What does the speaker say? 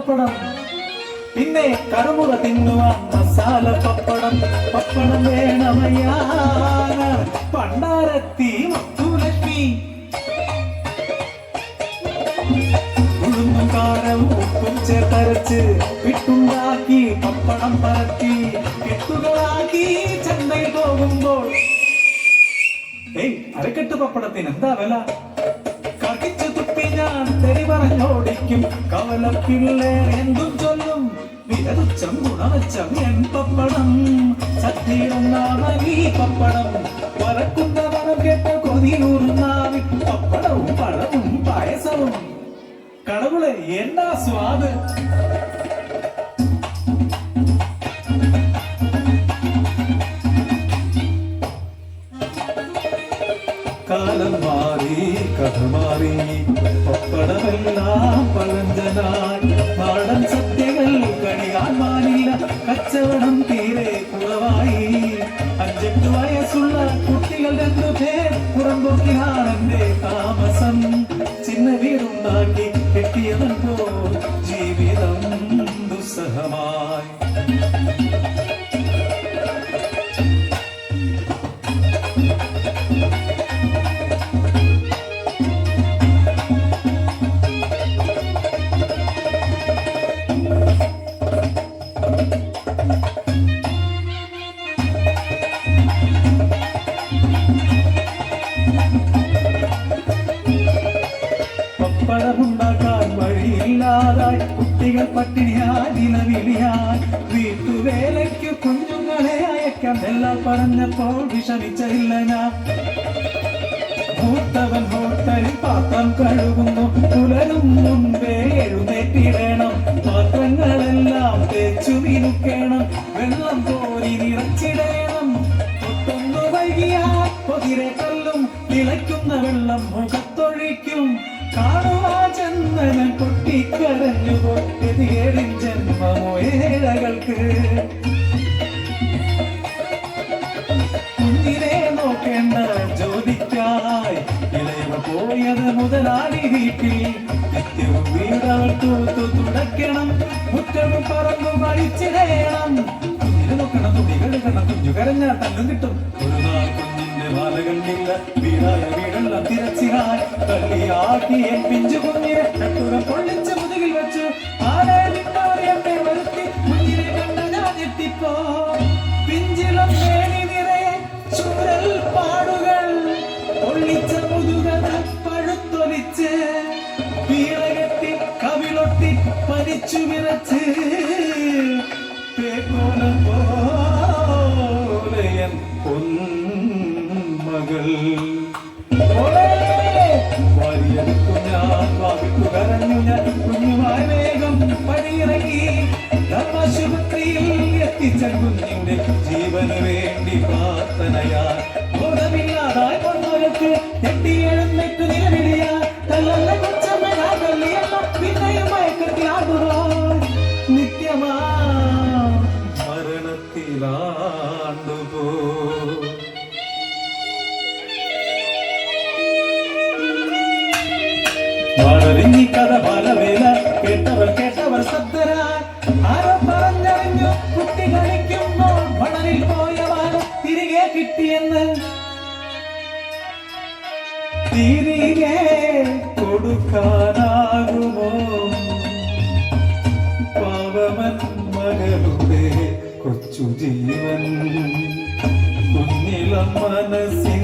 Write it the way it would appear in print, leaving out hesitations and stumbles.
പപ്പടം, പിന്നെ കറുമുറ തിന്നുവാൻ മസാല പപ്പടം. പപ്പടം വേണമയ്യാ പണ്ടാരത്തി മുത്തുലക്ഷ്മി. ഉഴുന്നും കാരവും ഉപ്പും ചേർത്തരച്ച് വിട്ടുണ്ടാക്കി പപ്പടം പരത്തി കെട്ടുകളാക്കി ചന്തയിൽ പോകുമ്പോൾ അരക്കെട്ട് പപ്പടത്തിന് എന്താ വില? കടിച്ചു തുപ്പി ഞാൻ തെറി പറഞ്ഞോടിക്കും. കവലപ്പിള്ളേർ എന്തും ചൊല്ലും, വിലതുച്ചം ഗുണവച്ചം എൻ പപ്പടം. സദ്യയൊന്നാമീ പപ്പടം, വറക്കുന്ന മണം കേട്ട കൊതിയൂർന്നാവി. പപ്പടവും പഴവും പായസവും കടവുളെ എന്നാ സ്വാദ്. കാലം മാറി കഥ മാറി, പപ്പടമെല്ലാം പഴഞ്ചനായി. നാടൻ സദ്യകൾ കണിയാൻ മാനില്ല, കച്ചവടം തീരെ കുറവായി. 5-8 വയസ്സുള്ള കുട്ടികൾ 2 പേർ പുറംപോക്കിലാണ് എന്റെ താമസം. ചിന്ന വീടുണ്ടാക്കി കെട്ടിയവൻ പോൽ ജീവിതം ദുസ്സഹമായി. പപ്പടമുണ്ടാക്കാൻ വഴിയില്ലാതായി കുട്ടികൾ പട്ടിണിയായി ദിനവിളിയായി. വീട്ടുവേലയ്ക്കു കുഞ്ഞുങ്ങളെ അയക്കാൻ എല്ലാം പറഞ്ഞപ്പോൾ വിഷമിച്ചില്ല ഞാൻ. മൂത്തവൻ ഹോട്ടലിൽ പാത്രം കഴുകുന്നു, പുലരും മുൻപേ എഴുന്നേറ്റിടണം. പാത്രങ്ങളെല്ലാം തേച്ചു മിനുക്കണം, വെള്ളം കോരി നിറച്ചിടണം. തൊട്ടൊന്നു വൈകിയാൽ പൊതിരെ കല്ലും തിളയ്ക്കുന്ന വെള്ളം മുഖത്തൊഴിക്കും. കാണുവാ ചന്ദനൻ പൊട്ടിക്കരഞ്ഞുപോയതിൻ ജന്മമോ ഏഴകൾക്ക്. കുഞ്ഞിനെ നോക്കേണ്ട ജോലിക്കായി ഇളയവ പോയത് മുതലാളി വീട്ടിൽ. നിത്യവും വീടവൾ തൂത്തു തുടയ്ക്കണം, മുറ്റവും പറന്നു കഴിച്ചിടണം. കുഞ്ഞിനെ നോക്കണം, തുണി കഴുകണം, കുഞ്ഞു കരഞ്ഞാൽ തല്ലും കിട്ടും. ഒരു നാൾ കുഞ്ഞിന്റെ മാല കണ്ടില്ല, വീടായ വീടെല്ലാം തിരച്ചിലായി. തള്ളിയാക്കി എൻ പിഞ്ചു കുഞ്ഞിനെ കട്ടുകം പൊള്ളിച്ച് മുതുകിൽ വെച്ചു. ആരെ വിട്ടോറിയമ്മെ വരുത്തി കുഞ്ഞിനെ കണ്ട ഞാൻ ഞെട്ടിപ്പോ. പിഞ്ചിളം മേനി നിറയെ ചൂരൽ പാടുകൾ, പൊള്ളിച്ച മുതുകത പഴുത്തൊലിച്ച്. വീളകെട്ടി കവിളൊട്ടി പനിച്ചു വിറച്ച്, പേക്കോലം പോലെയൻ പൊന്മകൾ. കുഞ്ഞുമായി വേഗം പടിയിറങ്ങി ധർമാശുപത്രിയിൽ എത്തിച്ച കുഞ്ഞിന്റെ ജീവന് വേണ്ടി പ്രാർത്ഥനയാ. ബോധമില്ലാതായി കൊന്നവർക്ക് എഴുന്നേറ്റ് നിലവിളിയാ. തല്ലല്ല കൊച്ചമ്മയാ തല്ലിയല്ല, പിന്നെയും മയക്കത്തിലാകുമോ. നിത്യമാ മരണത്തിലാണ്ടുപോ. വളരിഞ്ഞി കഥ പലവേല കേട്ടവർ ശബ്ദരായി. ആരോ പറഞ്ഞറിഞ്ഞു കുട്ടി കളിക്കുമ്പോൾ മണലിൽ പോയ വാരം തിരികെ കിട്ടിയെന്ന്. തിരികെ കൊടുക്കാനാകുമോ പാവമൻ മകളുടെ കൊച്ചു ജീവൻ. കുഞ്ഞിളം മനസ്സിൻ